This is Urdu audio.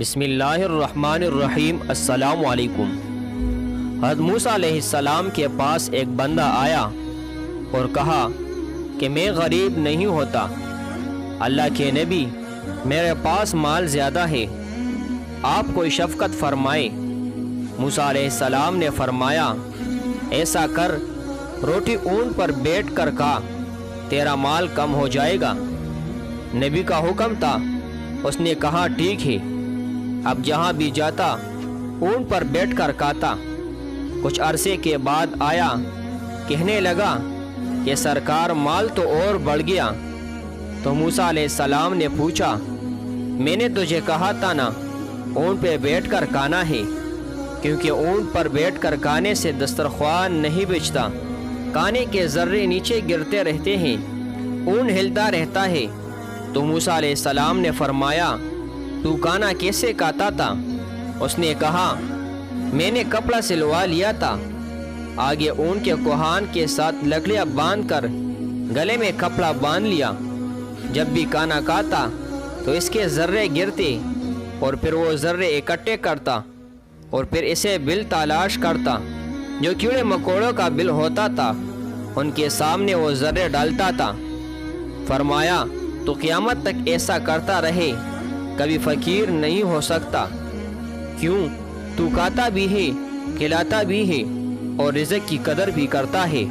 بسم اللہ الرحمن الرحیم۔ السلام علیکم۔ حضرت موسیٰ علیہ السلام کے پاس ایک بندہ آیا اور کہا کہ میں غریب نہیں ہوتا، اللہ کے نبی میرے پاس مال زیادہ ہے، آپ کوئی شفقت فرمائے۔ موسیٰ علیہ السلام نے فرمایا ایسا کر، روٹی اونٹ پر بیٹھ کر کھا، تیرا مال کم ہو جائے گا۔ نبی کا حکم تھا، اس نے کہا ٹھیک ہے۔ اب جہاں بھی جاتا اونٹ پر بیٹھ کر کھاتا۔ کچھ عرصے کے بعد آیا، کہنے لگا کہ سرکار مال تو اور بڑھ گیا۔ تو موسیٰ علیہ السلام نے پوچھا، میں نے تجھے کہا تھا نا اونٹ پہ بیٹھ کر کھانا ہے، کیونکہ اونٹ پر بیٹھ کر کھانے سے دسترخوان نہیں بچتا، کھانے کے ذرے نیچے گرتے رہتے ہیں، اونٹ ہلتا رہتا ہے۔ تو موسیٰ علیہ السلام نے فرمایا تو کھانا کیسے کھاتا تھا؟ اس نے کہا میں نے کپڑا سلوا لیا تھا، آگے اونٹ کے کوہان کے ساتھ لکڑیاں باندھ کر گلے میں کپڑا باندھ لیا، جب بھی کھانا کھاتا تو اس کے ذرے گرتے اور پھر وہ ذرے اکٹھے کرتا اور پھر اسے بل تلاش کرتا، جو کیڑے مکوڑوں کا بل ہوتا تھا ان کے سامنے وہ ذرے ڈالتا تھا۔ فرمایا تو قیامت تک ایسا کرتا رہے، کبھی فقیر نہیں ہو سکتا۔ کیوں؟ تو کھاتا بھی ہے، کھلاتا بھی ہے اور رزق کی قدر بھی کرتا ہے۔